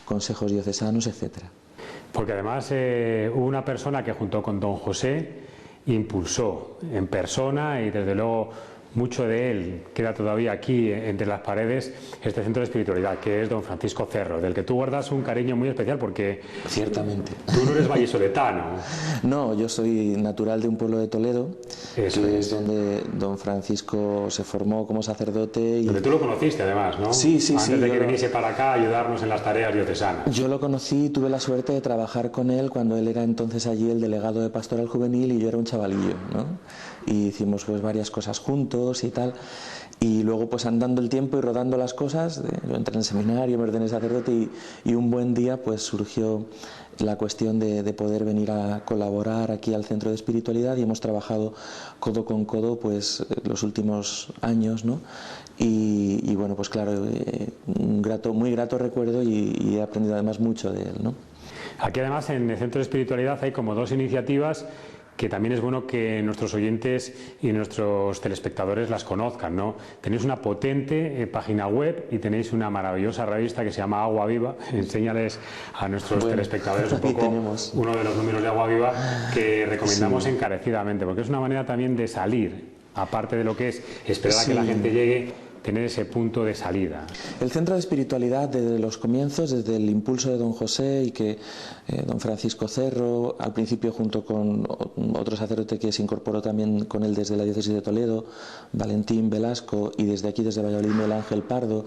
consejos diocesanos, etcétera. Porque además hubo una persona que junto con don José impulsó en persona, y desde luego mucho de él queda todavía aquí entre las paredes, este centro de espiritualidad, que es don Francisco Cerro, del que tú guardas un cariño muy especial porque... Ciertamente. Tú no eres vallisoletano. No, yo soy natural de un pueblo de Toledo, Eso que es es donde don Francisco se formó como sacerdote. Y... donde tú lo conociste además, ¿no? Sí, sí, Antes sí. de que viniese para acá a ayudarnos en las tareas diocesanas. Yo lo conocí y tuve la suerte de trabajar con él cuando él era entonces allí el delegado de Pastoral Juvenil y yo era un chavalillo, ¿no? Y hicimos pues varias cosas juntos y tal. Y luego pues andando el tiempo y rodando las cosas, yo entré en el seminario, me ordené sacerdote y un buen día pues surgió la cuestión de poder venir a colaborar aquí al Centro de Espiritualidad y hemos trabajado codo con codo pues los últimos años, ¿no? Y bueno, pues claro, muy grato recuerdo y he aprendido además mucho de él, ¿no? Aquí además en el Centro de Espiritualidad hay como dos iniciativas que también es bueno que nuestros oyentes y nuestros telespectadores las conozcan, ¿no? Tenéis una potente página web y tenéis una maravillosa revista que se llama Agua Viva. Enséñales a nuestros telespectadores un poco uno de los números de Agua Viva que recomendamos encarecidamente, porque es una manera también de salir, aparte de lo que es esperar a que la gente llegue, tener ese punto de salida. El Centro de Espiritualidad desde los comienzos, desde el impulso de don José y que don Francisco Cerro, al principio junto con otro sacerdote que se incorporó también con él desde la diócesis de Toledo, Valentín Velasco, y desde aquí, desde Valladolid, Miguel Ángel Pardo,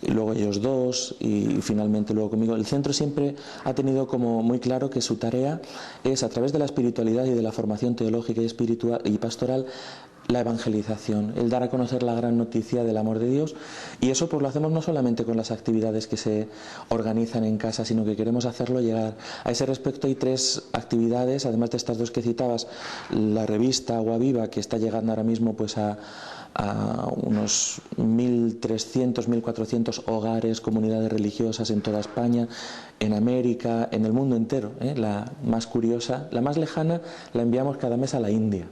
y luego ellos dos y finalmente luego conmigo. El centro siempre ha tenido como muy claro que su tarea es, a través de la espiritualidad y de la formación teológica y espiritual y pastoral, la evangelización, el dar a conocer la gran noticia del amor de Dios, y eso pues lo hacemos no solamente con las actividades que se organizan en casa, sino que queremos hacerlo llegar. A ese respecto hay 3 actividades, además de estas 2 que citabas, la revista Agua Viva, que está llegando ahora mismo pues a unos 1.300, 1.400 hogares, comunidades religiosas en toda España, en América, en el mundo entero. La más curiosa, la más lejana, la enviamos cada mes a la India,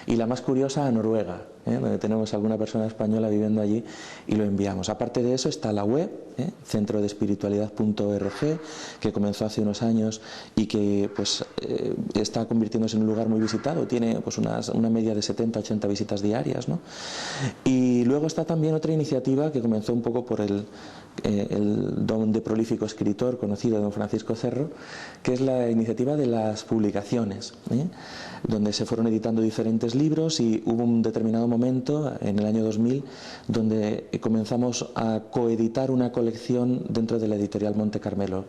y la más curiosa a Noruega, donde tenemos alguna persona española viviendo allí y lo enviamos. Aparte de eso está la web, centrodespiritualidad.org, que comenzó hace unos años y que pues está convirtiéndose en un lugar muy visitado, tiene pues una media de 70-80 visitas diarias, ¿no? Y luego está también otra iniciativa que comenzó un poco por el don de prolífico escritor conocido, don Francisco Cerro, que es la iniciativa de las publicaciones, donde se fueron editando diferentes libros y hubo un determinado momento en el año 2000 donde comenzamos a coeditar una colección dentro de la editorial Monte Carmelo,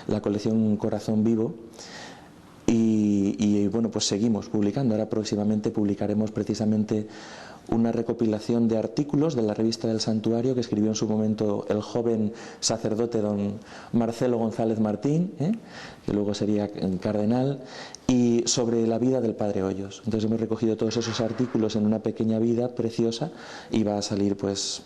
la colección Corazón Vivo. Y bueno, pues seguimos publicando. Ahora próximamente publicaremos precisamente una recopilación de artículos de la revista del Santuario que escribió en su momento el joven sacerdote don Marcelo González Martín, que luego sería cardenal, y sobre la vida del Padre Hoyos. Entonces hemos recogido todos esos artículos en una pequeña vida preciosa y va a salir pues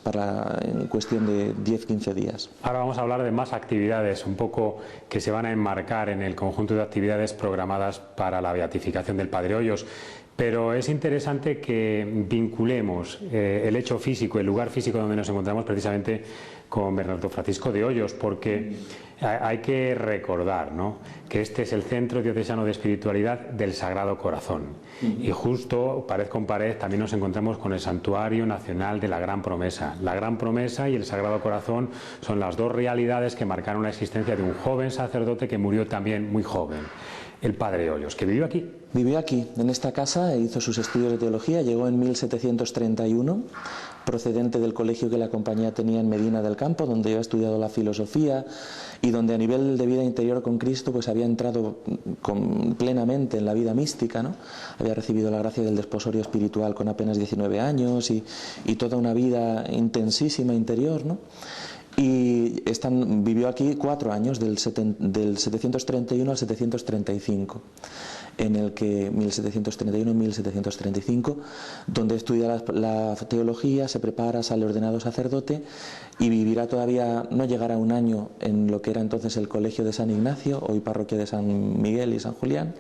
en cuestión de 10-15 días. Ahora vamos a hablar de más actividades un poco que se van a enmarcar en el conjunto de actividades programadas para la beatificación del Padre Hoyos. Pero es interesante que vinculemos el hecho físico, el lugar físico donde nos encontramos precisamente con Bernardo Francisco de Hoyos, porque hay que recordar, ¿no?, que este es el Centro Diocesano de Espiritualidad del Sagrado Corazón. Y justo, pared con pared, también nos encontramos con el Santuario Nacional de la Gran Promesa. La Gran Promesa y el Sagrado Corazón son las 2 realidades que marcaron la existencia de un joven sacerdote que murió también muy joven, el Padre Hoyos, que vivió aquí. Vivió aquí, en esta casa, e hizo sus estudios de teología, llegó en 1731, procedente del colegio que la compañía tenía en Medina del Campo, donde había estudiado la filosofía y donde a nivel de vida interior con Cristo pues había entrado plenamente en la vida mística, ¿no? Había recibido la gracia del desposorio espiritual con apenas 19 años y toda una vida intensísima interior, ¿no? Y vivió aquí 4 años, del 731 al 735, en el que 1731-1735, donde estudia la teología, se prepara, sale ordenado sacerdote y vivirá todavía, no llegará un año en lo que era entonces el Colegio de San Ignacio, hoy parroquia de San Miguel y San Julián,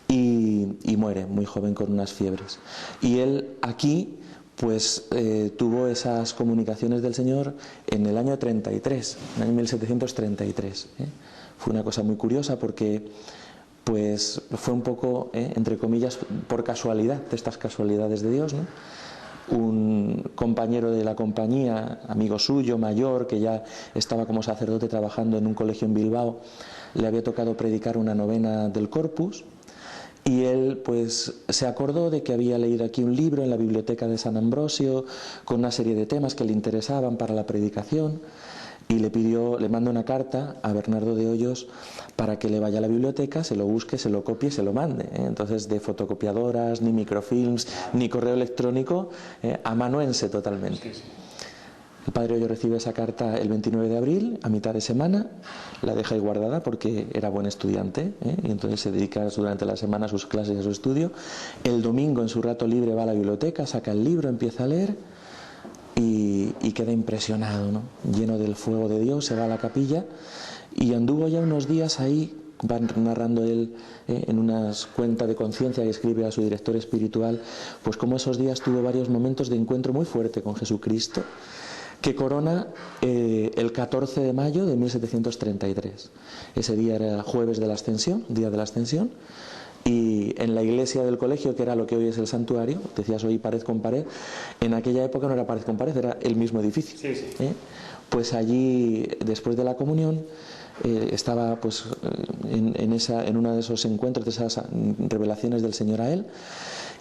y muere muy joven con unas fiebres. Y él aquí pues tuvo esas comunicaciones del Señor en el año 33, en el año 1733. Fue una cosa muy curiosa porque pues fue un poco, entre comillas, por casualidad, de estas casualidades de Dios, ¿no? Un compañero de la compañía, amigo suyo, mayor, que ya estaba como sacerdote trabajando en un colegio en Bilbao, le había tocado predicar una novena del Corpus, y él pues se acordó de que había leído aquí un libro en la biblioteca de San Ambrosio con una serie de temas que le interesaban para la predicación, y le manda una carta a Bernardo de Hoyos para que le vaya a la biblioteca, se lo busque, se lo copie y se lo mande. Entonces, de fotocopiadoras, ni microfilms, ni correo electrónico, amanuense totalmente. El padre Hoyos recibe esa carta el 29 de abril, a mitad de semana, la deja ahí guardada porque era buen estudiante, y entonces se dedica durante la semana a sus clases y a su estudio. El domingo, en su rato libre, va a la biblioteca, saca el libro, empieza a leer y queda impresionado, ¿no? Lleno del fuego de Dios, se va a la capilla y anduvo ya unos días ahí. Va narrando él en una cuenta de conciencia que escribe a su director espiritual, pues como esos días tuvo varios momentos de encuentro muy fuerte con Jesucristo, que corona el 14 de mayo de 1733. Ese día era jueves de la Ascensión, día de la Ascensión, y en la iglesia del colegio, que era lo que hoy es el santuario, decías hoy pared con pared, en aquella época no era pared con pared, era el mismo edificio. Sí, sí. Pues allí, después de la comunión, estaba pues en uno de esos encuentros, de esas revelaciones del Señor a él,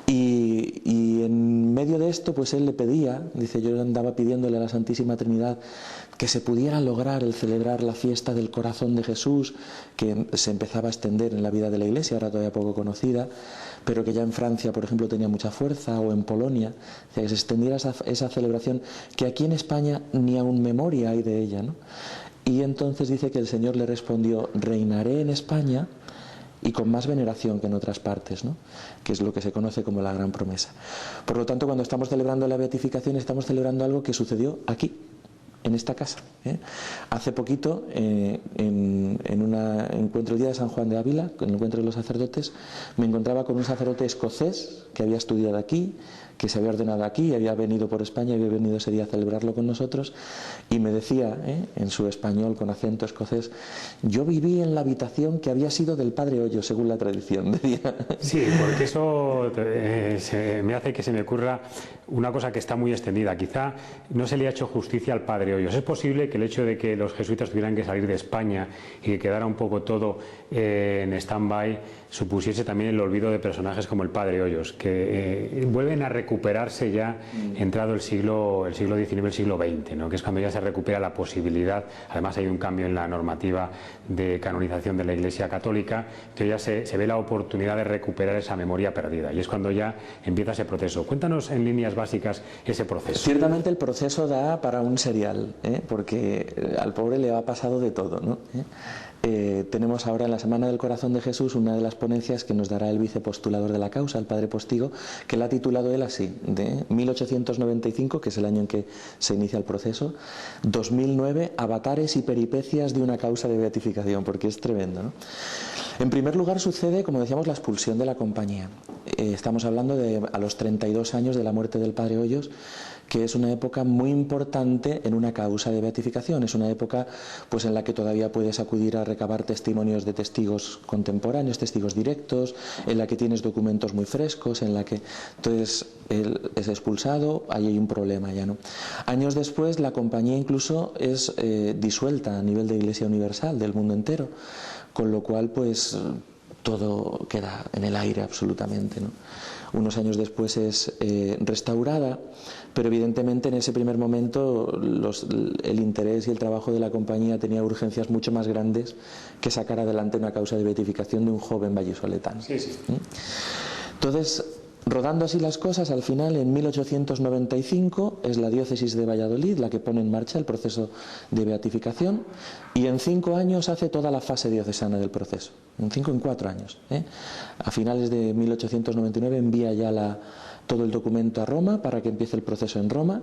y en medio de esto pues él le pedía, dice, yo andaba pidiéndole a la Santísima Trinidad que se pudiera lograr el celebrar la fiesta del corazón de Jesús, que se empezaba a extender en la vida de la Iglesia, ahora todavía poco conocida, pero que ya en Francia, por ejemplo, tenía mucha fuerza, o en Polonia, o sea, que se extendiera esa celebración, que aquí en España ni aun memoria hay de ella, ¿no? Y entonces dice que el Señor le respondió, reinaré en España y con más veneración que en otras partes, ¿no? Que es lo que se conoce como la gran promesa. Por lo tanto, cuando estamos celebrando la beatificación, estamos celebrando algo que sucedió aquí, en esta casa. Hace poquito, en un encuentro el día de San Juan de Ávila, en el encuentro de los sacerdotes, me encontraba con un sacerdote escocés que había estudiado aquí, que se había ordenado aquí, había venido por España, había venido ese día a celebrarlo con nosotros, y me decía, en su español con acento escocés, yo viví en la habitación que había sido del padre Hoyos, según la tradición, decía. Sí, porque eso me hace que se me ocurra una cosa que está muy extendida. Quizá no se le ha hecho justicia al padre Hoyos. Es posible que el hecho de que los jesuitas tuvieran que salir de España y que quedara un poco todo en stand-by supusiese también el olvido de personajes como el padre Hoyos, que vuelven a recuperarse ya entrado el siglo XIX, el siglo XX, ¿no? Que es cuando ya se recupera la posibilidad. Además hay un cambio en la normativa de canonización de la Iglesia Católica, que ya se ve la oportunidad de recuperar esa memoria perdida, y es cuando ya empieza ese proceso. Cuéntanos en líneas básicas ese proceso. Ciertamente el proceso da para un serial, porque al pobre le ha pasado de todo, ¿no? Tenemos ahora en la Semana del Corazón de Jesús una de las ponencias que nos dará el vicepostulador de la causa, el padre Postigo, que la ha titulado él así, de 1895, que es el año en que se inicia el proceso, 2009, avatares y peripecias de una causa de beatificación, porque es tremendo, ¿no? En primer lugar sucede, como decíamos, la expulsión de la compañía. Estamos hablando de a los 32 años de la muerte del padre Hoyos, que es una época muy importante en una causa de beatificación. Es una época pues en la que todavía puedes acudir a recabar testimonios de testigos contemporáneos, testigos directos, en la que tienes documentos muy frescos, en la que entonces él es expulsado, ahí hay un problema ya, ¿no? Años después la compañía incluso es disuelta a nivel de Iglesia Universal del mundo entero, con lo cual pues todo queda en el aire absolutamente, ¿no? Unos años después es restaurada, pero evidentemente en ese primer momento el interés y el trabajo de la compañía tenía urgencias mucho más grandes que sacar adelante una causa de beatificación de un joven vallisoletano. Sí, sí. Entonces, rodando así las cosas, al final en 1895 es la diócesis de Valladolid la que pone en marcha el proceso de beatificación, y en 5 años hace toda la fase diocesana del proceso, en 4 años. A finales de 1899 envía ya todo el documento a Roma para que empiece el proceso en Roma.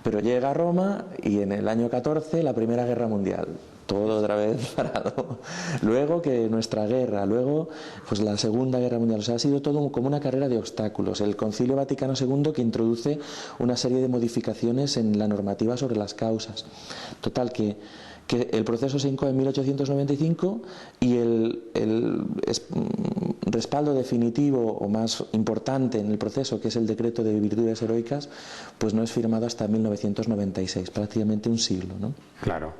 Pero llega a Roma y en el año 14 la Primera Guerra Mundial. Todo otra vez parado. Luego que nuestra guerra, luego pues la Segunda Guerra Mundial. O sea, ha sido todo como una carrera de obstáculos. El Concilio Vaticano II, que introduce una serie de modificaciones en la normativa sobre las causas. Total, que el proceso se incoa en 1895 y el respaldo definitivo o más importante en el proceso, que es el decreto de virtudes heroicas, pues no es firmado hasta 1996, prácticamente un siglo, ¿no? Claro.